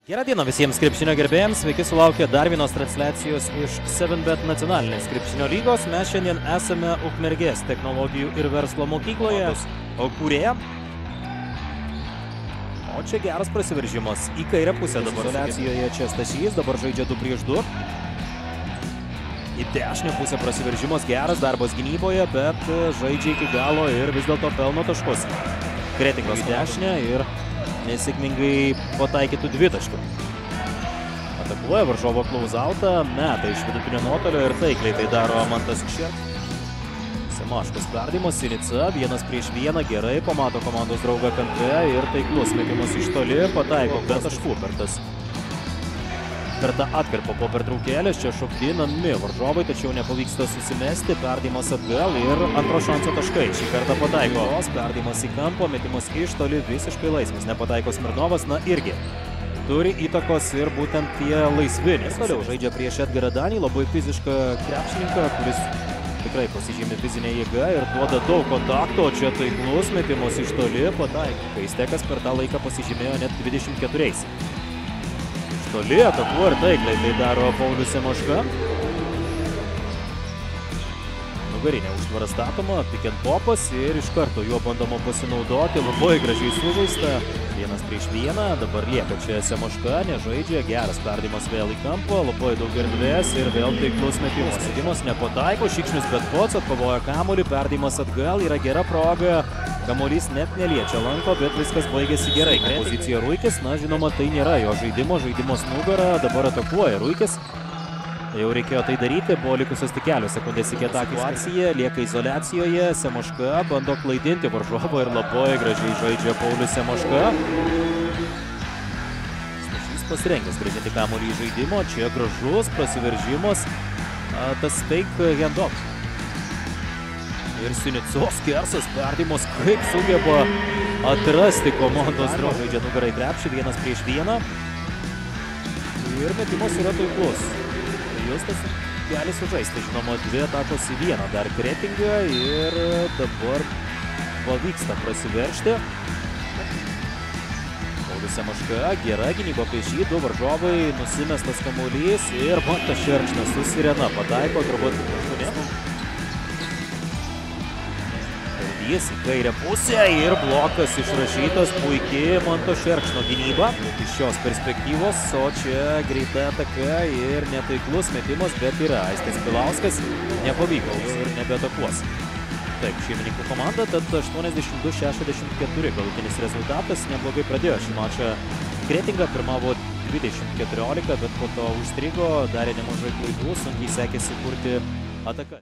Gerą dieną visiems krepšinio gerbėjams, sveiki sulaukę dar vienos transliacijos iš 7bet nacionalinės krepšinio lygos. Mes šiandien esame Ukmergės technologijų ir verslo mokykloje, o kurėje? O čia geras prasiveržimas į kairę pusę dabar. Izoliacijoje čia Stasys, dabar žaidžia 2 prieš 2. Į dešinę pusę prasiveržimas, geras darbas gynyboje, bet žaidžia iki galo ir vis dėlto pelno taškus. Kretingos į dešinę ir nesėkmingai pataikytų 2 taškų. Atakuoja varžovo klauzautą, meta iš vidutinio nuotolio ir taikliai tai daro Mantas Kšert. Semaškas perdavimas, Sinica, 1 prieš 1, gerai, pamato komandos draugą kampe ir taiklus metimas iš toli, pataiko be taškų per tas. Per tą atkarpą po pertraukėlės, čia šokdinami varžovai, tačiau nepavyksta susimesti, perdavimas atgal ir antro šanso taškai. Šį kartą pataiko. Perdavimas į kampą, metimas iš toli visiškai laisvas. Nepataiko Smirnovas, na irgi turi įtakos ir būtent tie laisvi. Nes toliau žaidžia prieš Edgarą Danį, labai fizišką krepšininką, kuris tikrai pasižymi fizinė jėga ir duoda daug kontakto. Čia taiklus metimas iš toli, pataiko. Kaistekas per tą laiką pasižymėjo net 24. Toli atakuoja ir taikliai tai daro Paulius Semaška. Nugarinė užtvara statoma, pick and popas ir iš karto juo bandoma pasinaudoti. Labai gražiai sužaista. 1 prieš 1, dabar lieka čia Semaška, nežaidžia, geras perdavimas vėl į kampą, labai daug erdvės ir vėl taiklus metimas. Metimas nepataiko, Šikšnius bet pats atkovoja kamuolį, perdavimas atgal, yra gera proga. Kamuolys net neliečia lanko, bet viskas baigėsi gerai. Pozicija Ruikis, na žinoma, tai nėra jo žaidimas nugara, dabar atakuoja Ruikis. Jau reikėjo tai daryti, buvo likusios tik kelios sekundės iki atakų akcija, lieka izoliacijoje, Semaška bando klaidinti varžovą ir labai gražiai žaidžia Paulius Semaška. Stasys pasirengęs grąžinti kamuolį į žaidimo, čia gražus prasiveržimas, tas fake handoff. Ir Sinicos kersas perdavimas, kaip sugeba atrasti komandos draugą. Žaidžia nugarai krepšį, 1 prieš 1. Ir metimas yra taiklus. Justas gali sužaisti, žinoma, 2 atakos į 1 dar Kretingą ir dabar pavyksta prasiveržti. Paulius Semaška, gera gynyba prieš jį, 2 varžovai, nusimestas kamuolys ir Mantas Šerkšnas su sirena pataiko, turbūt 8. Jis į kairę pusę ir blokas išrašytas, puikiai Manto Šerkšno gynyba iš šios perspektyvos, o čia greita ataka ir netaiklus metimas, bet yra Aistis Pilauskas, nepavyko ir nebeatakuos. Taip, šeimininkų komanda, tad 82-64 galutinis rezultatas, neblogai pradėjo šį mačą. Kretinga pirmavo 20-14, bet po to užstrigo, darė nemažai klaidų, sunkiai sekėsi kurti ataką.